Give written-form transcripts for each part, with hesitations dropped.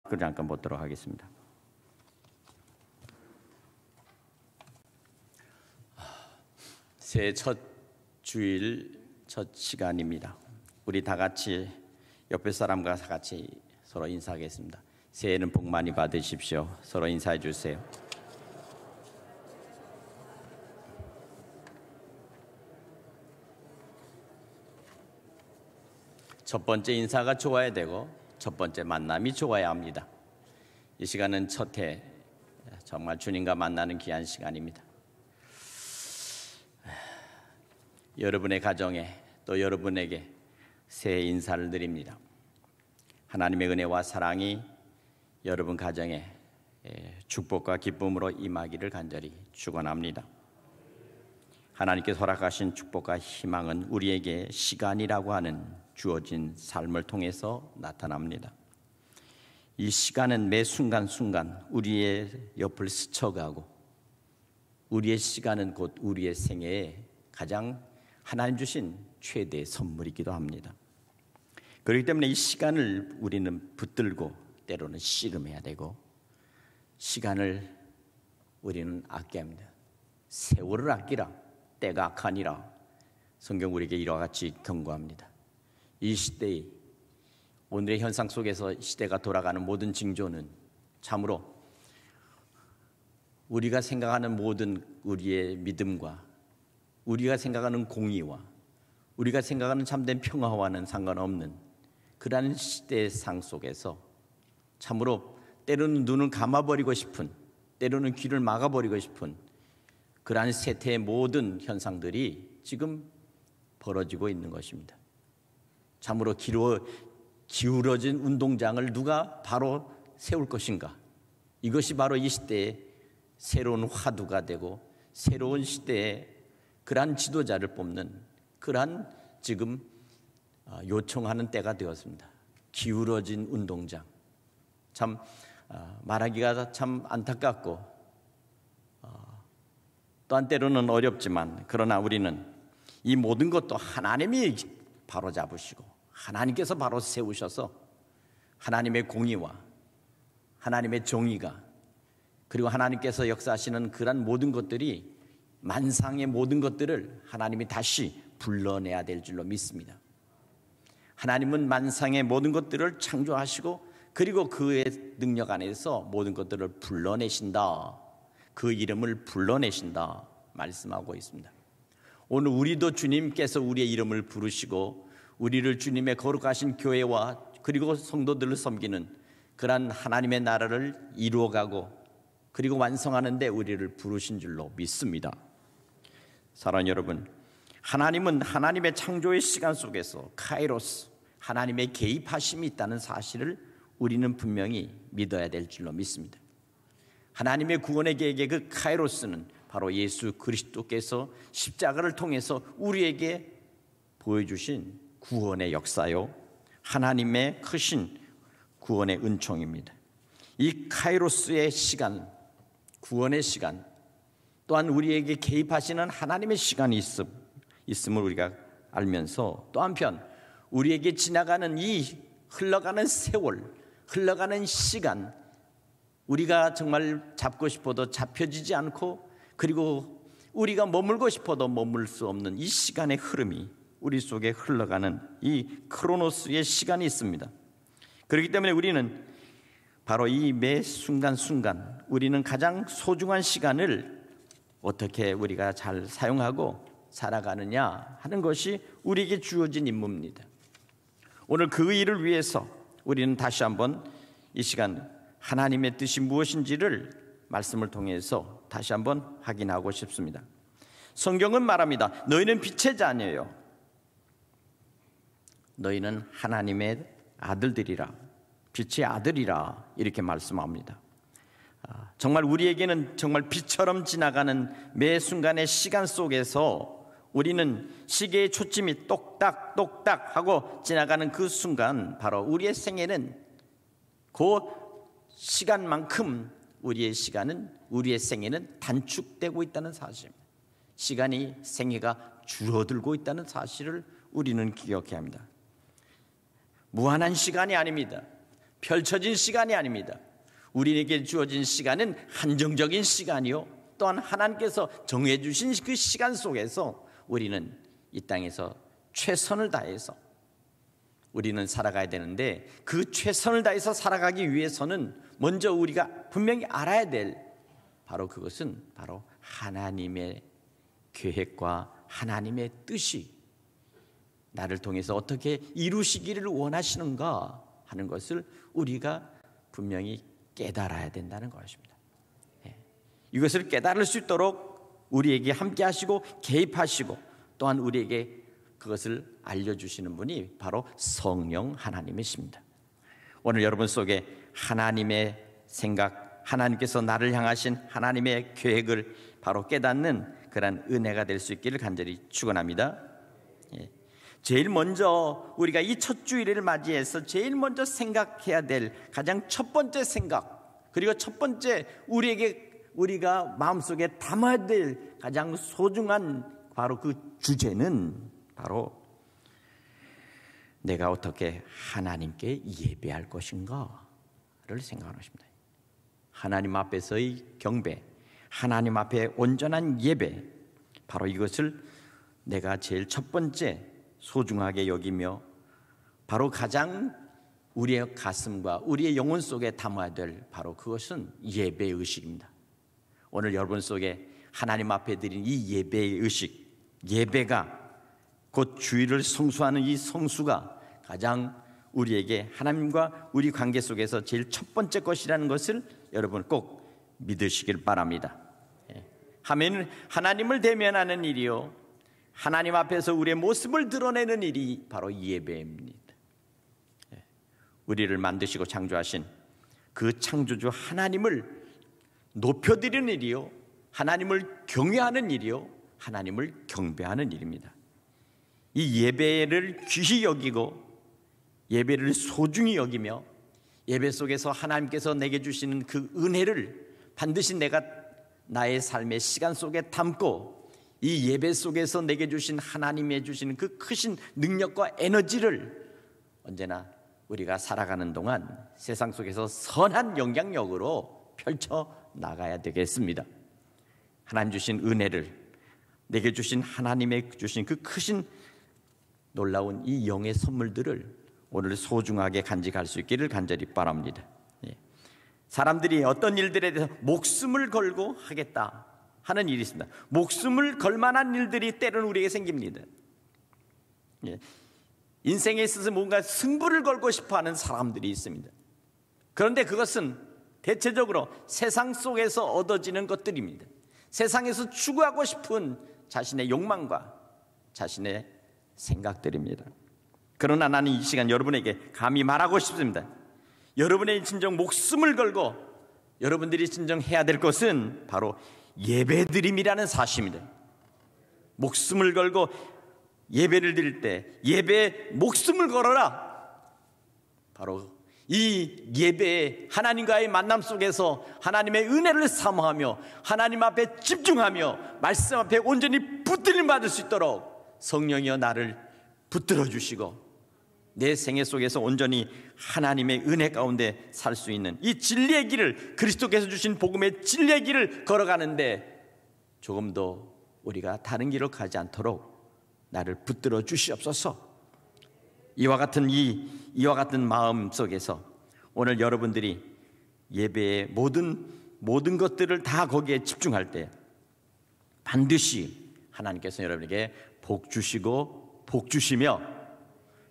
글 잠깐 보도록 하겠습니다. 새해 첫 주일 첫 시간입니다. 우리 다 같이 옆에 사람과 다 같이 서로 인사하겠습니다. 새해는 복 많이 받으십시오. 서로 인사해 주세요. 첫 번째 인사가 좋아야 되고 첫 번째 만남이 좋아야 합니다. 이 시간은 첫해 정말 주님과 만나는 귀한 시간입니다. 여러분의 가정에 또 여러분에게 새해 인사를 드립니다. 하나님의 은혜와 사랑이 여러분 가정에 축복과 기쁨으로 임하기를 간절히 축원합니다. 하나님께서 허락하신 축복과 희망은 우리에게 시간이라고 하는 주어진 삶을 통해서 나타납니다. 이 시간은 매 순간순간 우리의 옆을 스쳐가고 우리의 시간은 곧 우리의 생애에 가장 하나님 주신 최대의 선물이기도 합니다. 그렇기 때문에 이 시간을 우리는 붙들고 때로는 씨름해야 되고 시간을 우리는 아껴야 합니다. 세월을 아끼라 때가 악하니라 성경 우리에게 이와 같이 경고합니다. 이 시대의 오늘의 현상 속에서 시대가 돌아가는 모든 징조는 참으로 우리가 생각하는 모든 우리의 믿음과 우리가 생각하는 공의와 우리가 생각하는 참된 평화와는 상관없는 그러한 시대의 상 속에서 참으로 때로는 눈을 감아버리고 싶은 때로는 귀를 막아버리고 싶은 그러한 세태의 모든 현상들이 지금 벌어지고 있는 것입니다. 참으로 기울어진 운동장을 누가 바로 세울 것인가? 이것이 바로 이 시대의 새로운 화두가 되고 새로운 시대의 그러한 지도자를 뽑는 그러한 지금 요청하는 때가 되었습니다. 기울어진 운동장. 참 말하기가 참 안타깝고 또한 때로는 어렵지만 그러나 우리는 이 모든 것도 하나님이 바로 잡으시고 하나님께서 바로 세우셔서 하나님의 공의와 하나님의 정의가 그리고 하나님께서 역사하시는 그런 모든 것들이 만상의 모든 것들을 하나님이 다시 불러내야 될 줄로 믿습니다. 하나님은 만상의 모든 것들을 창조하시고 그리고 그의 능력 안에서 모든 것들을 불러내신다. 그 이름을 불러내신다 말씀하고 있습니다. 오늘 우리도 주님께서 우리의 이름을 부르시고 우리를 주님의 거룩하신 교회와 그리고 성도들을 섬기는 그러한 하나님의 나라를 이루어가고 그리고 완성하는 데 우리를 부르신 줄로 믿습니다. 사랑하는 여러분, 하나님은 하나님의 창조의 시간 속에서 카이로스, 하나님의 개입하심이 있다는 사실을 우리는 분명히 믿어야 될 줄로 믿습니다. 하나님의 구원의 계획의 그 카이로스는 바로 예수 그리스도께서 십자가를 통해서 우리에게 보여주신 구원의 역사요 하나님의 크신 구원의 은총입니다. 이 카이로스의 시간, 구원의 시간 또한 우리에게 개입하시는 하나님의 시간이 있음을 우리가 알면서 또 한편 우리에게 지나가는 이 흘러가는 세월, 흘러가는 시간 우리가 정말 잡고 싶어도 잡혀지지 않고 그리고 우리가 머물고 싶어도 머물 수 없는 이 시간의 흐름이 우리 속에 흘러가는 이 크로노스의 시간이 있습니다. 그렇기 때문에 우리는 바로 이 매 순간순간 우리는 가장 소중한 시간을 어떻게 우리가 잘 사용하고 살아가느냐 하는 것이 우리에게 주어진 임무입니다. 오늘 그 일을 위해서 우리는 다시 한번 이 시간 하나님의 뜻이 무엇인지를 말씀을 통해서 다시 한번 확인하고 싶습니다. 성경은 말합니다. 너희는 빛의 자녀요 너희는 하나님의 아들들이라 빛의 아들이라 이렇게 말씀합니다. 정말 우리에게는 정말 빛처럼 지나가는 매 순간의 시간 속에서 우리는 시계의 초침이 똑딱똑딱 하고 지나가는 그 순간 바로 우리의 생애는 그 시간만큼 우리의 생애는 단축되고 있다는 사실입니다. 시간이 생애가 줄어들고 있다는 사실을 우리는 기억해야 합니다. 무한한 시간이 아닙니다. 펼쳐진 시간이 아닙니다. 우리에게 주어진 시간은 한정적인 시간이요, 또한 하나님께서 정해 주신 그 시간 속에서 우리는 이 땅에서 최선을 다해서 우리는 살아가야 되는데, 그 최선을 다해서 살아가기 위해서는 먼저 우리가 분명히 알아야 될 바로 그것은 바로 하나님의 계획과 하나님의 뜻이 나를 통해서 어떻게 이루시기를 원하시는가 하는 것을 우리가 분명히 깨달아야 된다는 것입니다. 이것을 깨달을 수 있도록 우리에게 함께 하시고 개입하시고 또한 우리에게 그것을 알려주시는 분이 바로 성령 하나님이십니다. 오늘 여러분 속에 하나님의 생각, 하나님께서 나를 향하신 하나님의 계획을 바로 깨닫는 그런 은혜가 될 수 있기를 간절히 축원합니다. 제일 먼저 우리가 이 첫 주일을 맞이해서 제일 먼저 생각해야 될 가장 첫 번째 생각, 그리고 첫 번째 우리가 마음속에 담아야 될 가장 소중한 바로 그 주제는 바로 내가 어떻게 하나님께 예배할 것인가를 생각하는 것입니다. 하나님 앞에서의 경배, 하나님 앞에 온전한 예배, 바로 이것을 내가 제일 첫 번째 소중하게 여기며 바로 가장 우리의 가슴과 우리의 영혼 속에 담아야 될 바로 그것은 예배의 의식입니다. 오늘 여러분 속에 하나님 앞에 드린 이 예배의 의식, 예배가 곧 주일을 성수하는 이 성수가 가장 우리에게 하나님과 우리 관계 속에서 제일 첫 번째 것이라는 것을 여러분 꼭 믿으시길 바랍니다. 하나님을 대면하는 일이요, 하나님 앞에서 우리의 모습을 드러내는 일이 바로 예배입니다. 우리를 만드시고 창조하신 그 창조주 하나님을 높여드리는 일이요, 하나님을 경외하는 일이요, 하나님을 경배하는 일입니다. 이 예배를 귀히 여기고 예배를 소중히 여기며 예배 속에서 하나님께서 내게 주시는 그 은혜를 반드시 내가 나의 삶의 시간 속에 담고 이 예배 속에서 내게 주신 하나님의 주시는 그 크신 능력과 에너지를 언제나 우리가 살아가는 동안 세상 속에서 선한 영향력으로 펼쳐 나가야 되겠습니다. 하나님 주신 은혜를, 내게 주신 하나님의 주신 그 크신 놀라운 이 영의 선물들을 오늘 소중하게 간직할 수 있기를 간절히 바랍니다. 사람들이 어떤 일들에 대해서 목숨을 걸고 하겠다 하는 일이 있습니다. 목숨을 걸 만한 일들이 때로는 우리에게 생깁니다. 인생에 있어서 뭔가 승부를 걸고 싶어하는 사람들이 있습니다. 그런데 그것은 대체적으로 세상 속에서 얻어지는 것들입니다. 세상에서 추구하고 싶은 자신의 욕망과 자신의 생각들입니다. 그러나 나는 이 시간 여러분에게 감히 말하고 싶습니다. 여러분의 진정 목숨을 걸고 여러분들이 진정 해야 될 것은 바로 예배드림이라는 사실입니다. 목숨을 걸고 예배를 드릴 때 예배에 목숨을 걸어라. 바로 이 예배에 하나님과의 만남 속에서 하나님의 은혜를 사모하며 하나님 앞에 집중하며 말씀 앞에 온전히 붙들림 받을 수 있도록 성령이여 나를 붙들어 주시고 내 생애 속에서 온전히 하나님의 은혜 가운데 살 수 있는 이 진리의 길을, 그리스도께서 주신 복음의 진리의 길을 걸어가는데 조금 더 우리가 다른 길로 가지 않도록 나를 붙들어 주시옵소서. 이와 같은 마음 속에서 오늘 여러분들이 예배의 모든 것들을 다 거기에 집중할 때 반드시 하나님께서 여러분에게 복 주시고 복 주시며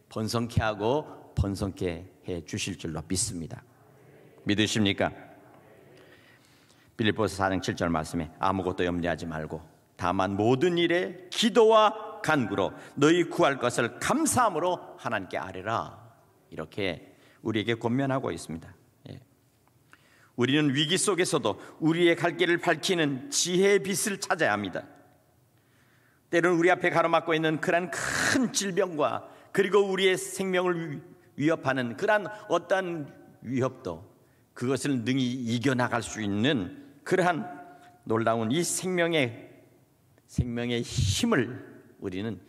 번성케 하고 번성케 해 주실 줄로 믿습니다. 믿으십니까? 빌립보서 4장 7절 말씀에 아무것도 염려하지 말고 다만 모든 일에 기도와 간구로 너희 구할 것을 감사함으로 하나님께 아뢰라. 이렇게 우리에게 권면하고 있습니다. 우리는 위기 속에서도 우리의 갈 길을 밝히는 지혜의 빛을 찾아야 합니다. 때로는 우리 앞에 가로막고 있는 그러한 큰 질병과 그리고 우리의 생명을 위협하는 그러한 어떠한 위협도 그것을 능히 이겨나갈 수 있는 그러한 놀라운 이 생명의 힘을 우리는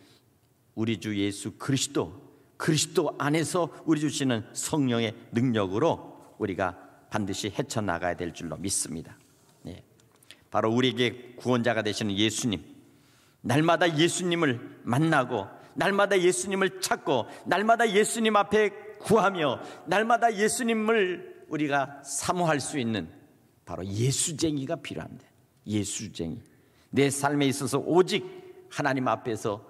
우리 주 예수 그리스도 그리스도 안에서 우리 주시는 성령의 능력으로 우리가 반드시 헤쳐나가야 될 줄로 믿습니다. 예. 바로 우리에게 구원자가 되시는 예수님, 날마다 예수님을 만나고 날마다 예수님을 찾고 날마다 예수님 앞에 구하며 날마다 예수님을 우리가 사모할 수 있는 바로 예수쟁이가 필요합니다. 예수쟁이. 내 삶에 있어서 오직 하나님 앞에서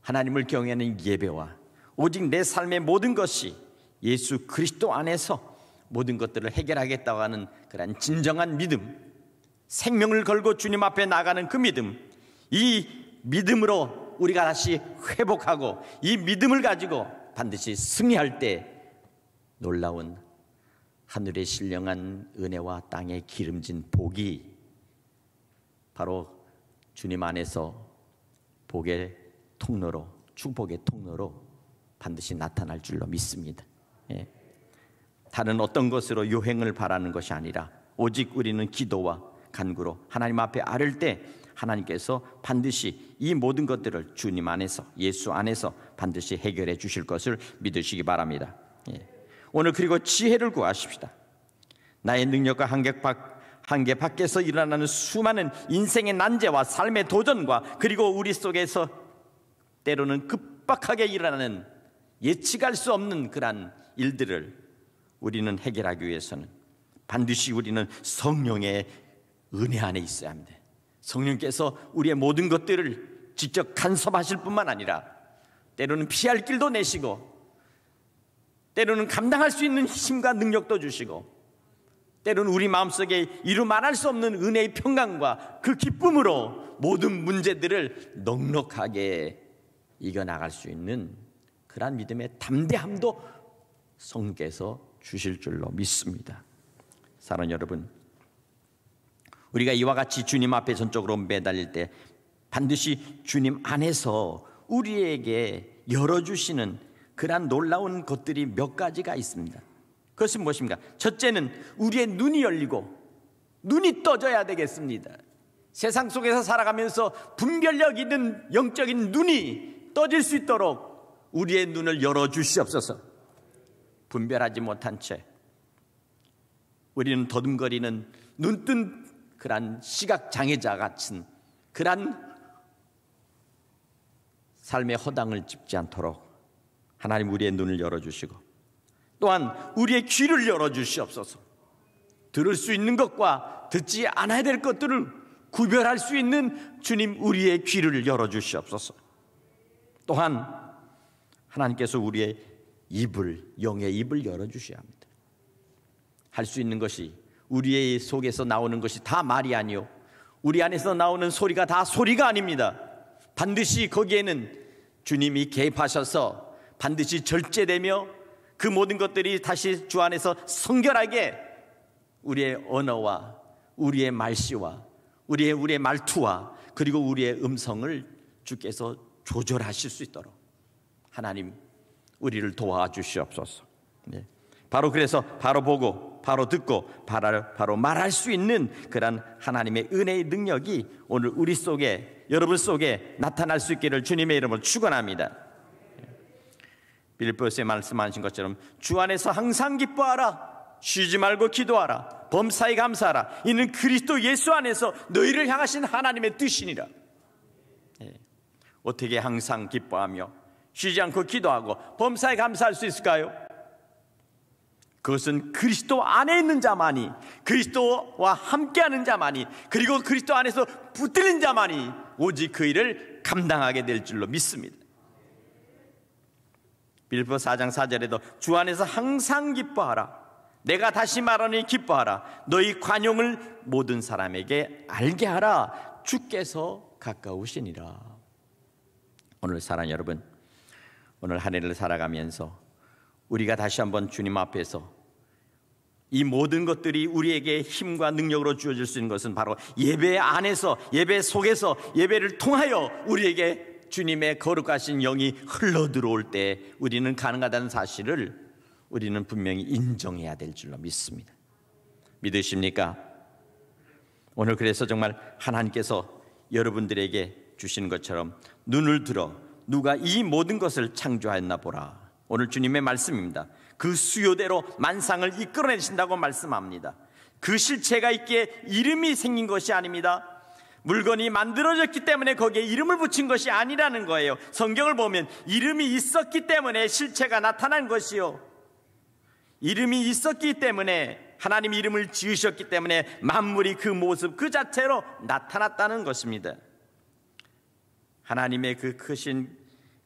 하나님을 경외하는 예배와 오직 내 삶의 모든 것이 예수 그리스도 안에서 모든 것들을 해결하겠다고 하는 그런 진정한 믿음, 생명을 걸고 주님 앞에 나가는 그 믿음, 이 믿음으로 우리가 다시 회복하고 이 믿음을 가지고 반드시 승리할 때 놀라운 하늘의 신령한 은혜와 땅의 기름진 복이 바로 주님 안에서 복의 통로로, 축복의 통로로 반드시 나타날 줄로 믿습니다. 예. 다른 어떤 것으로 요행을 바라는 것이 아니라 오직 우리는 기도와 간구로 하나님 앞에 아를 때 하나님께서 반드시 이 모든 것들을 주님 안에서, 예수 안에서 반드시 해결해 주실 것을 믿으시기 바랍니다. 예. 오늘 그리고 지혜를 구하십시다. 나의 능력과 한계 밖에서 일어나는 수많은 인생의 난제와 삶의 도전과 그리고 우리 속에서 때로는 급박하게 일어나는 예측할 수 없는 그러한 일들을 우리는 해결하기 위해서는 반드시 우리는 성령의 은혜 안에 있어야 합니다. 성령께서 우리의 모든 것들을 직접 간섭하실 뿐만 아니라 때로는 피할 길도 내시고 때로는 감당할 수 있는 힘과 능력도 주시고 때로는 우리 마음속에 이루 말할 수 없는 은혜의 평강과 그 기쁨으로 모든 문제들을 넉넉하게 이겨나갈 수 있는 그러한 믿음의 담대함도 성령께서 주실 줄로 믿습니다. 사랑하는 여러분, 우리가 이와 같이 주님 앞에 전적으로 매달릴 때 반드시 주님 안에서 우리에게 열어주시는 그러한 놀라운 것들이 몇 가지가 있습니다. 그것은 무엇입니까? 첫째는 우리의 눈이 열리고 눈이 떠져야 되겠습니다. 세상 속에서 살아가면서 분별력 있는 영적인 눈이 떠질 수 있도록 우리의 눈을 열어주시옵소서. 분별하지 못한 채 우리는 더듬거리는 눈뜬 그러한 시각장애자 같은 그러한 삶의 허당을 짚지 않도록 하나님 우리의 눈을 열어주시고 또한 우리의 귀를 열어주시옵소서. 들을 수 있는 것과 듣지 않아야 될 것들을 구별할 수 있는 주님 우리의 귀를 열어주시옵소서. 또한 하나님께서 우리의 입을, 영의 입을 열어주셔야 합니다. 할 수 있는 것이 우리의 속에서 나오는 것이 다 말이 아니요 우리 안에서 나오는 소리가 다 소리가 아닙니다. 반드시 거기에는 주님이 개입하셔서 반드시 절제되며 그 모든 것들이 다시 주 안에서 성결하게 우리의 언어와 우리의 말씨와 우리의 말투와 그리고 우리의 음성을 주께서 조절하실 수 있도록 하나님 우리를 도와주시옵소서. 네. 바로 그래서 바로 보고 바로 듣고 바로 말할 수 있는 그런 하나님의 은혜의 능력이 오늘 우리 속에 여러분 속에 나타날 수 있기를 주님의 이름으로 축원합니다. 빌립보서에 말씀하신 것처럼 주 안에서 항상 기뻐하라 쉬지 말고 기도하라 범사에 감사하라 이는 그리스도 예수 안에서 너희를 향하신 하나님의 뜻이니라. 어떻게 항상 기뻐하며 쉬지 않고 기도하고 범사에 감사할 수 있을까요? 그것은 그리스도 안에 있는 자만이 그리스도와 함께하는 자만이 그리고 그리스도 안에서 붙들린 자만이 오직 그 일을 감당하게 될 줄로 믿습니다. 빌립보 4장 4절에도 주 안에서 항상 기뻐하라 내가 다시 말하니 기뻐하라 너희 관용을 모든 사람에게 알게 하라 주께서 가까우시니라. 오늘 사랑하는 여러분, 오늘 한 해를 살아가면서 우리가 다시 한번 주님 앞에서 이 모든 것들이 우리에게 힘과 능력으로 주어질 수 있는 것은 바로 예배 안에서 예배 속에서 예배를 통하여 우리에게 주님의 거룩하신 영이 흘러들어올 때 우리는 가능하다는 사실을 우리는 분명히 인정해야 될 줄로 믿습니다. 믿으십니까? 오늘 그래서 정말 하나님께서 여러분들에게 주시는 것처럼 눈을 들어 누가 이 모든 것을 창조하였나 보라. 오늘 주님의 말씀입니다. 그 수요대로 만상을 이끌어내신다고 말씀합니다. 그 실체가 있기에 이름이 생긴 것이 아닙니다. 물건이 만들어졌기 때문에 거기에 이름을 붙인 것이 아니라는 거예요. 성경을 보면 이름이 있었기 때문에 실체가 나타난 것이요, 이름이 있었기 때문에, 하나님 이름을 지으셨기 때문에 만물이 그 모습 그 자체로 나타났다는 것입니다. 하나님의 그 크신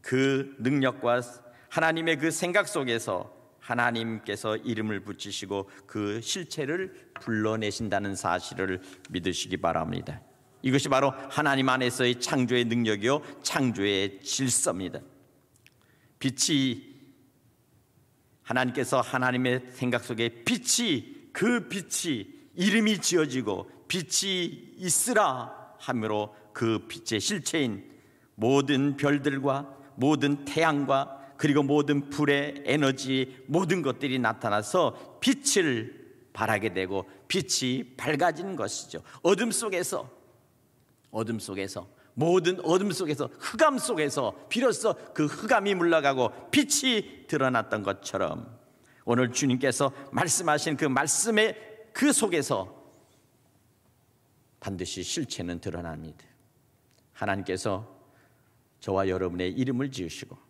그 능력과 하나님의 그 생각 속에서 하나님께서 이름을 붙이시고 그 실체를 불러내신다는 사실을 믿으시기 바랍니다. 이것이 바로 하나님 안에서의 창조의 능력이요, 창조의 질서입니다. 빛이, 하나님께서 하나님의 생각 속에 빛이, 그 빛이 이름이 지어지고 빛이 있으라 함으로 그 빛의 실체인 모든 별들과 모든 태양과 그리고 모든 불의 에너지, 모든 것들이 나타나서 빛을 발하게 되고 빛이 밝아지는 것이죠. 어둠 속에서, 모든 어둠 속에서, 흑암 속에서 비로소 그 흑암이 물러가고 빛이 드러났던 것처럼 오늘 주님께서 말씀하신 그 말씀의 그 속에서 반드시 실체는 드러납니다. 하나님께서 저와 여러분의 이름을 지으시고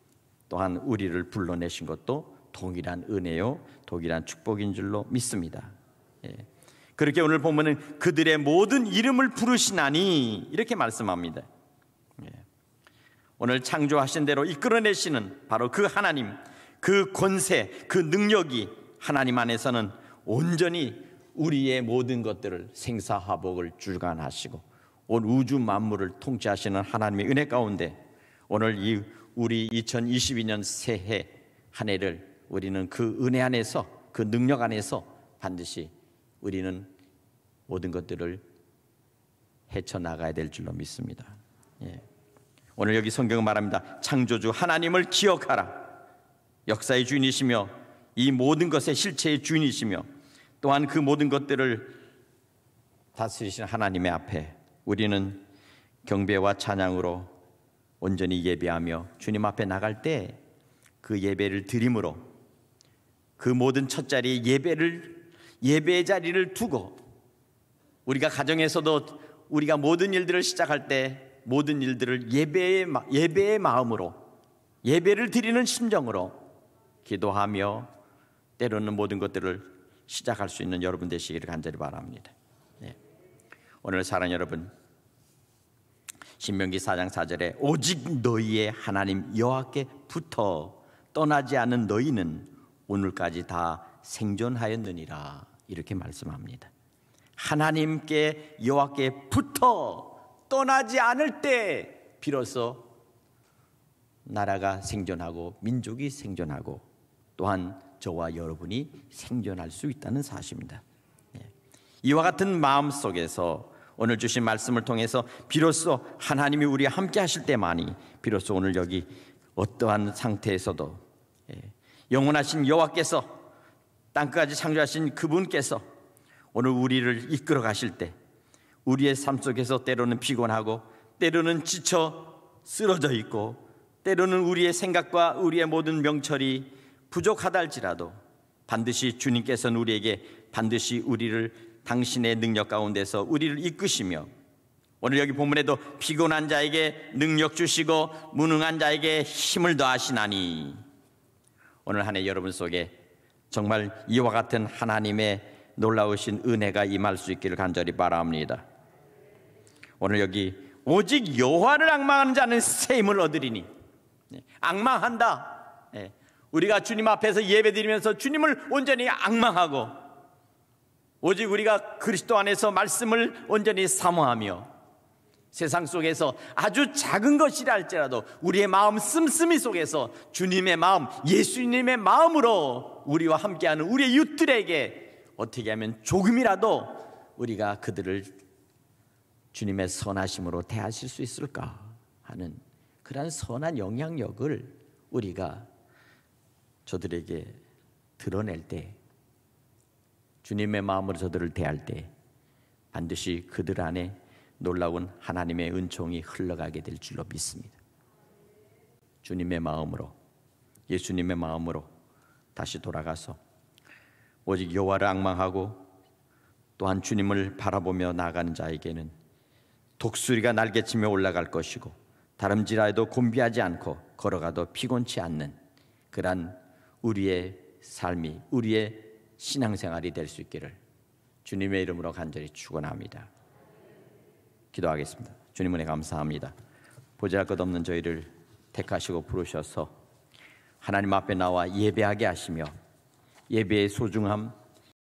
또한 우리를 불러내신 것도 동일한 은혜요, 동일한 축복인 줄로 믿습니다. 그렇게 오늘 보면은 그들의 모든 이름을 부르시나니 이렇게 말씀합니다. 오늘 창조하신 대로 이끌어내시는 바로 그 하나님, 그 권세, 그 능력이 하나님 안에서는 온전히 우리의 모든 것들을 생사화복을 주관하시고 온 우주 만물을 통치하시는 하나님의 은혜 가운데 오늘 우리 2022년 새해 한 해를 우리는 그 은혜 안에서, 그 능력 안에서 반드시 우리는 모든 것들을 헤쳐나가야 될 줄로 믿습니다. 오늘 여기 성경은 말합니다. 창조주 하나님을 기억하라. 역사의 주인이시며 이 모든 것의 실체의 주인이시며 또한 그 모든 것들을 다스리시는 하나님의 앞에 우리는 경배와 찬양으로 온전히 예배하며 주님 앞에 나갈 때 그 예배를 드림으로 그 모든 첫 자리에 예배의 자리를 두고 우리가 가정에서도 우리가 모든 일들을 시작할 때 모든 일들을 예배의 마음으로, 예배를 드리는 심정으로 기도하며 때로는 모든 것들을 시작할 수 있는 여러분 되시기를 간절히 바랍니다. 오늘 사랑하는 여러분, 신명기 4장 4절에 오직 너희의 하나님 여호와께 붙어 떠나지 않은 너희는 오늘까지 다 생존하였느니라 이렇게 말씀합니다. 하나님께 여호와께 붙어 떠나지 않을 때 비로소 나라가 생존하고 민족이 생존하고 또한 저와 여러분이 생존할 수 있다는 사실입니다. 이와 같은 마음 속에서 오늘 주신 말씀을 통해서 비로소 하나님이 우리와 함께 하실 때만이 비로소 오늘 여기 어떠한 상태에서도 영원하신 여호와께서 땅까지 창조하신 그분께서 오늘 우리를 이끌어 가실 때 우리의 삶 속에서 때로는 피곤하고 때로는 지쳐 쓰러져 있고 때로는 우리의 생각과 우리의 모든 명철이 부족하다 할지라도 반드시 주님께서는 우리에게 반드시 우리를 당신의 능력 가운데서 우리를 이끄시며 오늘 여기 본문에도 피곤한 자에게 능력 주시고 무능한 자에게 힘을 더하시나니 오늘 한 해 여러분 속에 정말 이와 같은 하나님의 놀라우신 은혜가 임할 수 있기를 간절히 바랍니다. 오늘 여기 오직 여호와를 앙망하는 자는 새 힘을 얻으리니 앙망한다. 우리가 주님 앞에서 예배드리면서 주님을 온전히 앙망하고 오직 우리가 그리스도 안에서 말씀을 온전히 사모하며 세상 속에서 아주 작은 것이라 할지라도 우리의 마음 씀씀이 속에서 주님의 마음, 예수님의 마음으로 우리와 함께하는 우리의 이웃들에게 어떻게 하면 조금이라도 우리가 그들을 주님의 선하심으로 대하실 수 있을까 하는 그러한 선한 영향력을 우리가 저들에게 드러낼 때 주님의 마음으로 저들을 대할 때 반드시 그들 안에 놀라운 하나님의 은총이 흘러가게 될 줄로 믿습니다. 주님의 마음으로 예수님의 마음으로 다시 돌아가서 오직 여호와를 앙망하고 또한 주님을 바라보며 나아가는 자에게는 독수리가 날개치며 올라갈 것이고 다름질하여도 곤비하지 않고 걸어가도 피곤치 않는 그러한 우리의 삶이, 우리의 신앙생활이 될 수 있기를 주님의 이름으로 간절히 축원합니다. 기도하겠습니다. 주님 은혜 감사합니다. 보잘것없는 저희를 택하시고 부르셔서 하나님 앞에 나와 예배하게 하시며 예배의 소중함,